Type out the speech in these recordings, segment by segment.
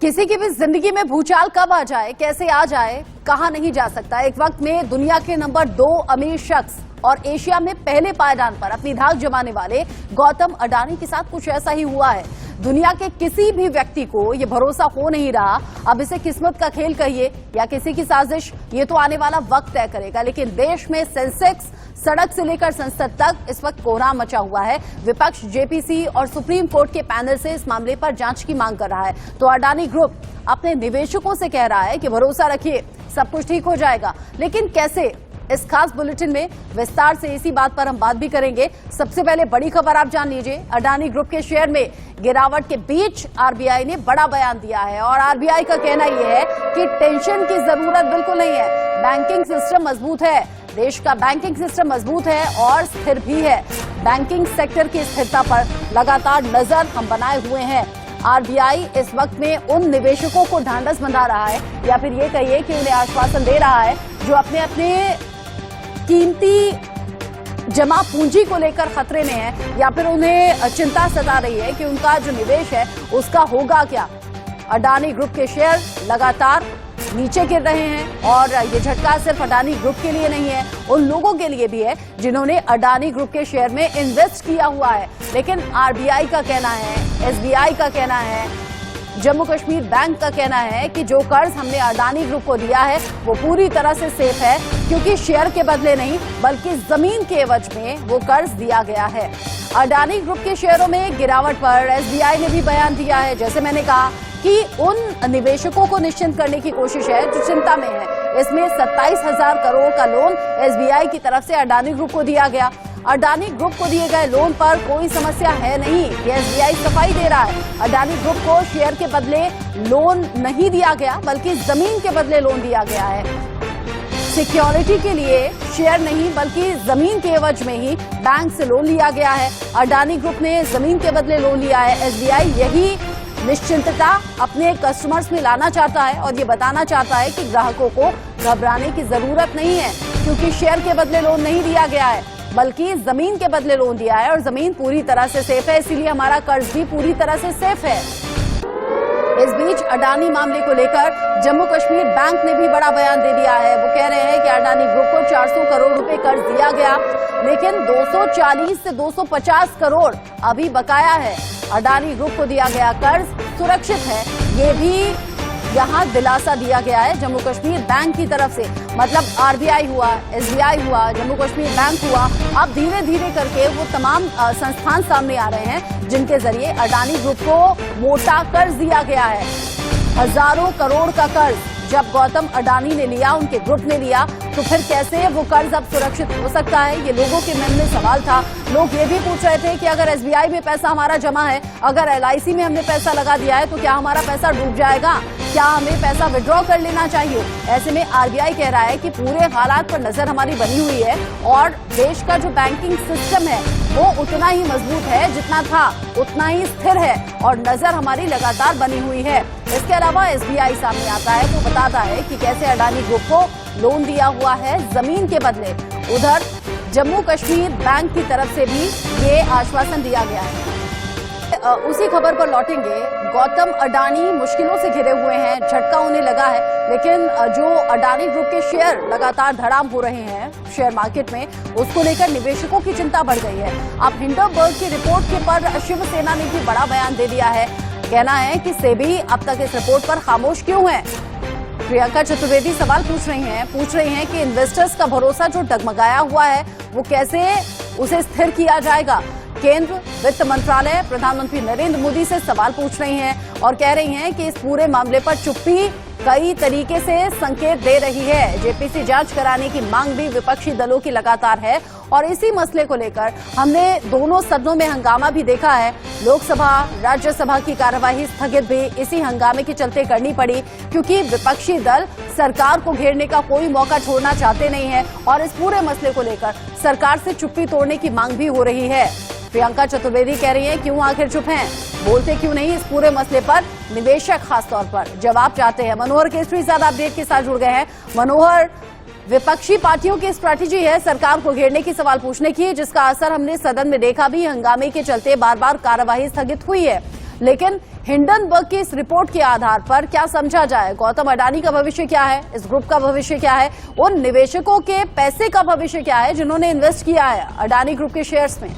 किसी की भी जिंदगी में भूचाल कब आ जाए, कैसे आ जाए, कहा नहीं जा सकता। एक वक्त में दुनिया के नंबर 2 अमीर शख्स और एशिया में पहले पायदान पर अपनी धाक जमाने वाले गौतम अडानी के साथ कुछ ऐसा ही हुआ है। दुनिया के किसी भी व्यक्ति को यह भरोसा हो नहीं रहा, अब इसे किस्मत का खेल कहिए या किसी की साजिश, ये तो आने वाला वक्त तय करेगा। लेकिन देश में सेंसेक्स सड़क से लेकर संसद तक इस वक्त कोहराम मचा हुआ है। विपक्ष जेपीसी और सुप्रीम कोर्ट के पैनल से इस मामले पर जांच की मांग कर रहा है, तो अडानी ग्रुप अपने निवेशकों से कह रहा है कि भरोसा रखिए, सब कुछ ठीक हो जाएगा। लेकिन कैसे, इस खास बुलेटिन में विस्तार से इसी बात पर हम बात भी करेंगे। सबसे पहले बड़ी खबर आप जान लीजिए, अडानी ग्रुप के शेयर में गिरावट के बीच आरबीआई ने बड़ा बयान दिया है और आरबीआई का कहना यह है कि टेंशन की जरूरत बिल्कुल नहीं है। बैंकिंग सिस्टम मजबूत है, देश का बैंकिंग सिस्टम मजबूत है और स्थिर भी है। बैंकिंग सेक्टर की स्थिरता पर लगातार नजर हम बनाए हुए हैं। आरबीआई इस वक्त में उन निवेशकों को ढांढस बंधा रहा है या फिर ये कहिए कि उन्हें आश्वासन दे रहा है जो अपने अपने कीमती जमा पूंजी को लेकर खतरे में है या फिर उन्हें चिंता सता रही है कि उनका जो निवेश है उसका होगा क्या। अडानी ग्रुप के शेयर लगातार नीचे गिर रहे हैं और ये झटका सिर्फ अडानी ग्रुप के लिए नहीं है, उन लोगों के लिए भी है जिन्होंने अडानी ग्रुप के शेयर में इन्वेस्ट किया हुआ है। लेकिन आरबीआई का कहना है, एसबीआई का कहना है, जम्मू कश्मीर बैंक का कहना है कि जो कर्ज हमने अडानी ग्रुप को दिया है वो पूरी तरह से सेफ है, क्योंकि शेयर के बदले नहीं बल्कि जमीन के एवज में वो कर्ज दिया गया है। अडानी ग्रुप के शेयरों में गिरावट पर एसबीआई ने भी बयान दिया है। जैसे मैंने कहा कि उन निवेशकों को निश्चिंत करने की कोशिश है जो चिंता में है। इसमें 27,000 करोड़ का लोन एसबीआई की तरफ से अडानी ग्रुप को दिया गया। अडानी ग्रुप को दिए गए लोन पर कोई समस्या है नहीं, ये एसबीआई सफाई दे रहा है। अडानी ग्रुप को शेयर के बदले लोन नहीं दिया गया बल्कि जमीन के बदले लोन दिया गया है। सिक्योरिटी के लिए शेयर नहीं बल्कि जमीन के एवज में ही बैंक से लोन लिया गया है। अडानी ग्रुप ने जमीन के बदले लोन लिया है। एसबीआई यही निश्चिंतता अपने कस्टमर्स में लाना चाहता है और ये बताना चाहता है कि ग्राहकों को घबराने की जरूरत नहीं है, क्योंकि शेयर के बदले लोन नहीं दिया गया है बल्कि जमीन के बदले लोन दिया है और जमीन पूरी तरह से सेफ है, इसीलिए हमारा कर्ज भी पूरी तरह से सेफ है। इस बीच अडानी मामले को लेकर जम्मू कश्मीर बैंक ने भी बड़ा बयान दे दिया है। वो कह रहे हैं कि अडानी ग्रुप को 400 करोड़ रुपए कर्ज दिया गया, लेकिन 240 से 250 करोड़ अभी बकाया है। अडानी ग्रुप को दिया गया कर्ज सुरक्षित है, ये भी यहां दिलासा दिया गया है जम्मू कश्मीर बैंक की तरफ से। मतलब आरबीआई हुआ, एसबीआई हुआ, जम्मू कश्मीर बैंक हुआ, अब धीरे धीरे करके वो तमाम संस्थान सामने आ रहे हैं जिनके जरिए अडानी ग्रुप को मोटा कर्ज दिया गया है। हजारों करोड़ का कर्ज जब गौतम अडानी ने लिया, उनके ग्रुप ने लिया, तो फिर कैसे वो कर्ज अब सुरक्षित हो सकता है, ये लोगों के मन में सवाल था। लोग ये भी पूछ रहे थे कि अगर एसबीआई में पैसा हमारा जमा है, अगर एलआईसी में हमने पैसा लगा दिया है तो क्या हमारा पैसा डूब जाएगा, क्या हमें पैसा विड्रॉ कर लेना चाहिए। ऐसे में आरबीआई कह रहा है कि पूरे हालात पर नजर हमारी बनी हुई है और देश का जो बैंकिंग सिस्टम है वो उतना ही मजबूत है जितना था, उतना ही स्थिर है और नजर हमारी लगातार बनी हुई है। इसके अलावा एसबीआई सामने आता है, वो बताता है कि कैसे अडानी ग्रुप को लोन दिया हुआ है जमीन के बदले। उधर जम्मू कश्मीर बैंक की तरफ से भी ये आश्वासन दिया गया है। उसी खबर पर लौटेंगे। गौतम अडानी मुश्किलों से घिरे हुए हैं, झटका उन्हें लगा है, लेकिन जो अडानी ग्रुप के शेयर लगातार धड़ाम हो रहे हैं शेयर मार्केट में, उसको लेकर निवेशकों की चिंता बढ़ गई है। अब हिंडनबर्ग की रिपोर्ट के पर शिवसेना ने भी बड़ा बयान दे दिया है। कहना है कि सेबी अब तक इस रिपोर्ट पर खामोश क्यों है। प्रियंका चतुर्वेदी सवाल पूछ रही हैं कि इन्वेस्टर्स का भरोसा जो डगमगाया हुआ है वो कैसे उसे स्थिर किया जाएगा। केंद्र वित्त मंत्रालय प्रधानमंत्री नरेंद्र मोदी से सवाल पूछ रही हैं और कह रही हैं कि इस पूरे मामले पर चुप्पी कई तरीके से संकेत दे रही है। जेपीसी जांच कराने की मांग भी विपक्षी दलों की लगातार है और इसी मसले को लेकर हमने दोनों सदनों में हंगामा भी देखा है। लोकसभा राज्यसभा की कार्यवाही स्थगित भी इसी हंगामे के चलते करनी पड़ी, क्योंकि विपक्षी दल सरकार को घेरने का कोई मौका छोड़ना चाहते नहीं है और इस पूरे मसले को लेकर सरकार से चुप्पी तोड़ने की मांग भी हो रही है। प्रियंका चतुर्वेदी कह रही हैं, क्यों आखिर चुप हैं, बोलते क्यों नहीं इस पूरे मसले पर। निवेशक खासतौर पर जवाब चाहते हैं। मनोहर केसरी ज्यादा अपडेट के साथ जुड़ गए हैं। मनोहर, विपक्षी पार्टियों की स्ट्रैटेजी है सरकार को घेरने की, सवाल पूछने की, जिसका असर हमने सदन में देखा भी। हंगामे के चलते बार बार कार्यवाही स्थगित हुई है, लेकिन हिंडनबर्ग की इस रिपोर्ट के आधार पर क्या समझा जाए, गौतम अडानी का भविष्य क्या है, इस ग्रुप का भविष्य क्या है, उन निवेशकों के पैसे का भविष्य क्या है जिन्होंने इन्वेस्ट किया है अडानी ग्रुप के शेयर्स में?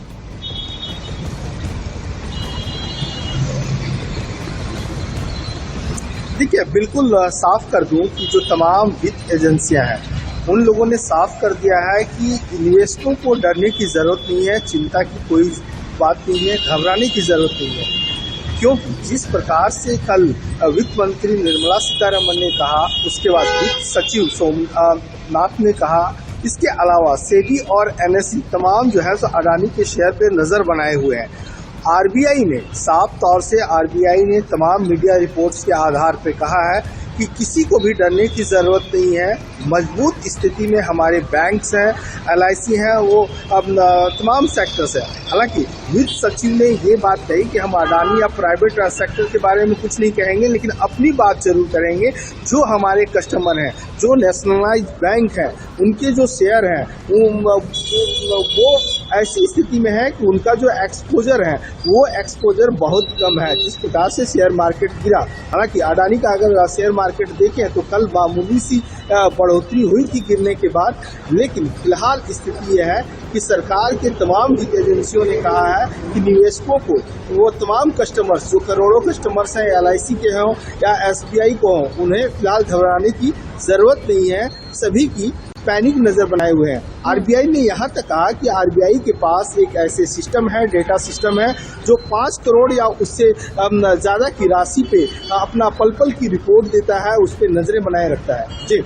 देखिए, बिल्कुल साफ कर दूं कि जो तमाम वित्त एजेंसियां हैं उन लोगों ने साफ कर दिया है कि निवेशकों को डरने की जरूरत नहीं है, चिंता की कोई बात नहीं है, घबराने की जरूरत नहीं है। क्योंकि जिस प्रकार से कल वित्त मंत्री निर्मला सीतारमण ने कहा, उसके बाद वित्त सचिव सोमनाथ ने कहा, इसके अलावा सेबी और एनएसई तमाम जो है सो अडानी के शेयर पे नजर बनाए हुए हैं। आरबीआई ने साफ तौर से तमाम मीडिया रिपोर्ट्स के आधार पर कहा है कि किसी को भी डरने की जरूरत नहीं है, मजबूत स्थिति में हमारे बैंक्स हैं, एलआईसी हैं, वो अब तमाम सेक्टर्स हैं। हालांकि वित्त सचिव ने ये बात कही कि हम अडानी या प्राइवेट सेक्टर के बारे में कुछ नहीं कहेंगे, लेकिन अपनी बात जरूर करेंगे। जो हमारे कस्टमर हैं, जो नेशनलाइज बैंक हैं, उनके जो शेयर हैं वो ऐसी स्थिति में है कि उनका जो एक्सपोजर है वो एक्सपोजर बहुत कम है, जिस प्रकार से शेयर मार्केट गिरा। हालांकि अडानी का अगर शेयर मार्केट देखें तो कल मामूली सी बढ़ोतरी हुई थी गिरने के बाद, लेकिन फिलहाल स्थिति यह है कि सरकार के तमाम वित्त एजेंसियों ने कहा है कि निवेशकों को, वो तमाम कस्टमर्स जो करोड़ों कस्टमर्स हैं, एलआईसी के हों या एसबीआई को हों, उन्हें फिलहाल घबराने की जरूरत नहीं है। सभी की पैनिक नजर बनाए हुए हैं। आरबीआई ने यहाँ तक कहा कि आरबीआई के पास एक ऐसे सिस्टम है, डेटा सिस्टम है, जो 5 करोड़ या उससे ज्यादा की राशि पे अपना पल पल की रिपोर्ट देता है, उस पर नजरें बनाए रखता है। जी,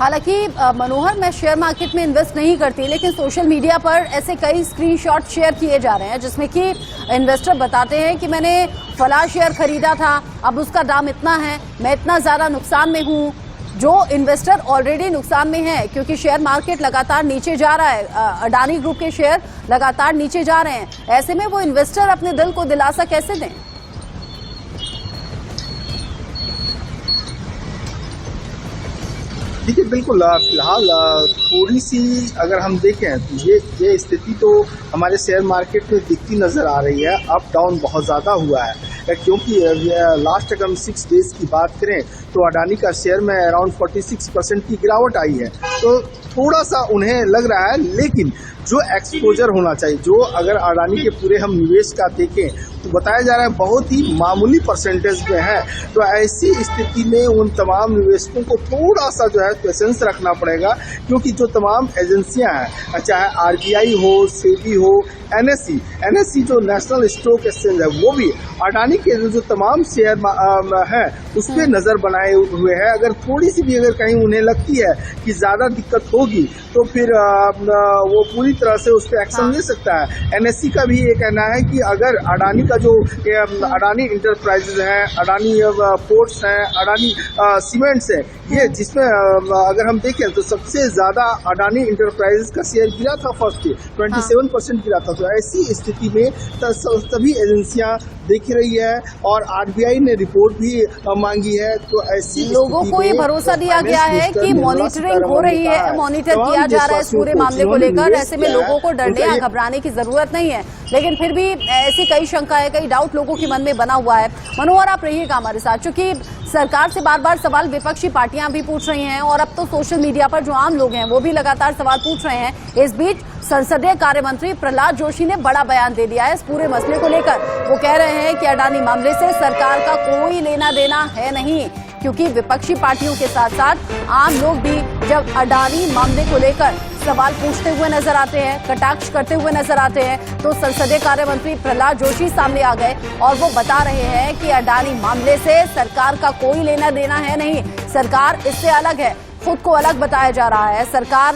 हालांकि मनोहर, मैं शेयर मार्केट में इन्वेस्ट नहीं करती, लेकिन सोशल मीडिया पर ऐसे कई स्क्रीनशॉट शेयर किए जा रहे हैं जिसमें कि इन्वेस्टर बताते हैं कि मैंने फला शेयर खरीदा था, अब उसका दाम इतना है, मैं इतना ज्यादा नुकसान में हूँ। जो इन्वेस्टर ऑलरेडी नुकसान में है, क्योंकि शेयर मार्केट लगातार नीचे जा रहा है, अडानी ग्रुप के शेयर लगातार नीचे जा रहे हैं, ऐसे में वो इन्वेस्टर अपने दिल को दिलासा कैसे दें? देखिए, बिल्कुल फिलहाल थोड़ी सी अगर हम देखें तो ये स्थिति तो हमारे शेयर मार्केट में दिखती नजर आ रही है। अप डाउन बहुत ज़्यादा हुआ है, क्योंकि लास्ट अगर हम 6 डेज की बात करें तो अडानी का शेयर में अराउंड 46% की गिरावट आई है। तो थोड़ा सा उन्हें लग रहा है, लेकिन जो एक्सपोजर होना चाहिए, जो अगर अडानी के पूरे हम निवेश का देखें तो बताया जा रहा है बहुत ही मामूली परसेंटेज में है। तो ऐसी स्थिति में उन तमाम निवेशकों को थोड़ा सा जो है पेशेंस रखना पड़ेगा, क्योंकि जो तमाम एजेंसियां हैं, चाहे आरबीआई हो, सेबी हो, एनएसई जो नेशनल स्टॉक एक्सचेंज है, वो भी अडानी के जो तमाम शेयर है उस पर नजर बनाए हुए है। अगर थोड़ी सी भी अगर कहीं उन्हें लगती है कि ज्यादा दिक्कत होगी तो फिर वो पूरी तरह से उस पर एक्शन ले सकता है। एनएसई का भी ये कहना है कि अगर अडानी का जो अडानी इंटरप्राइजेज है, अडानी पोर्ट्स हैं, अडानी सीमेंट्स है, ये जिसमें अगर हम देखें तो सबसे ज्यादा अडानी इंटरप्राइजेज का शेयर गिरा था फर्स्ट डे, 27% गिरा था। तो ऐसी स्थिति में सभी एजेंसियां देख रही है और आरबीआई ने रिपोर्ट भी मांगी है। तो ऐसी लोगों को ये भरोसा दिया गया है कि मॉनिटरिंग हो रही है, मॉनिटर किया जा रहा है इस पूरे मामले को लेकर, ऐसे में लोगों को डरने या घबराने की जरूरत नहीं है। लेकिन फिर भी ऐसी कई शंकाएं, कई डाउट लोगों के मन में बना हुआ है। मनोहर, आप रहिएगा हमारे साथ, क्योंकि सरकार से बार बार सवाल विपक्षी पार्टियां भी पूछ रही हैं और अब तो सोशल मीडिया पर जो आम लोग हैं वो भी लगातार सवाल पूछ रहे हैं। इस बीच संसदीय कार्य मंत्री प्रहलाद जोशी ने बड़ा बयान दे दिया है इस पूरे मसले को लेकर। वो कह रहे हैं कि अडानी मामले से सरकार का कोई लेना देना है नहीं, क्योंकि विपक्षी पार्टियों के साथ साथ आम लोग भी जब अडानी मामले को लेकर सवाल पूछते हुए नजर आते हैं, कटाक्ष करते हुए नजर आते हैं, तो संसदीय कार्य मंत्री प्रहलाद जोशी सामने आ गए और वो बता रहे हैं कि अडानी मामले से सरकार का कोई लेना देना है नहीं, सरकार इससे अलग है, खुद को अलग बताया जा रहा है। सरकार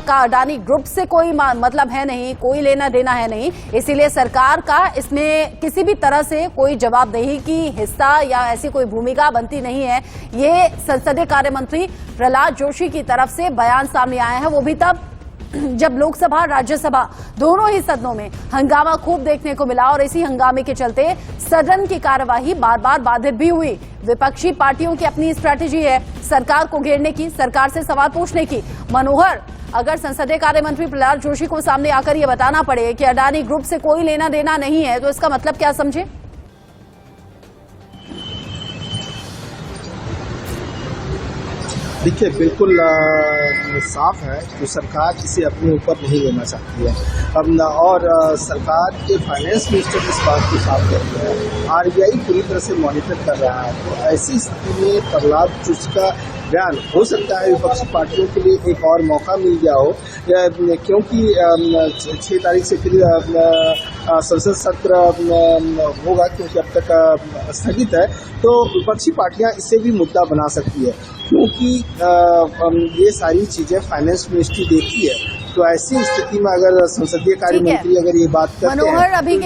का अडानी ग्रुप से कोई मतलब है नहीं, कोई लेना देना है नहीं, इसीलिए सरकार का इसमें किसी भी तरह से कोई जवाबदेही की हिस्सा या ऐसी कोई भूमिका बनती नहीं है। ये संसदीय कार्य मंत्री प्रहलाद जोशी की तरफ से बयान सामने आया है, वो भी तब जब लोकसभा राज्यसभा दोनों ही सदनों में हंगामा खूब देखने को मिला और इसी हंगामे के चलते सदन की कार्यवाही बार बार बाधित भी हुई। विपक्षी पार्टियों की अपनी स्ट्रैटेजी है सरकार को घेरने की, सरकार से सवाल पूछने की। मनोहर, अगर संसदीय कार्य मंत्री प्रहलाद जोशी को सामने आकर यह बताना पड़े कि अडानी ग्रुप से कोई लेना देना नहीं है, तो इसका मतलब क्या समझे? देखिए बिल्कुल साफ है कि सरकार इसे अपने ऊपर नहीं लेना चाहती है। और सरकार के फाइनेंस मिनिस्टर इस बात को साफ करते हैं। आरबीआई पूरी तरह से मॉनिटर कर रहा है। तो ऐसी स्थिति में प्रहलाद जोशी का बयान हो सकता है विपक्षी पार्टियों के लिए एक और मौका मिल गया हो, क्योंकि 6 तारीख से फिर संसद सत्र होगा, क्योंकि अब तक स्थगित है। तो विपक्षी पार्टियां इसे भी मुद्दा बना सकती है, क्योंकि ये सारी चीजें फाइनेंस मिनिस्ट्री देखती है। तो ऐसी स्थिति में अगर संसदीय कार्य ठीक है। मंत्री अगर ये बात करते हैं मनोहर, अभी के लिए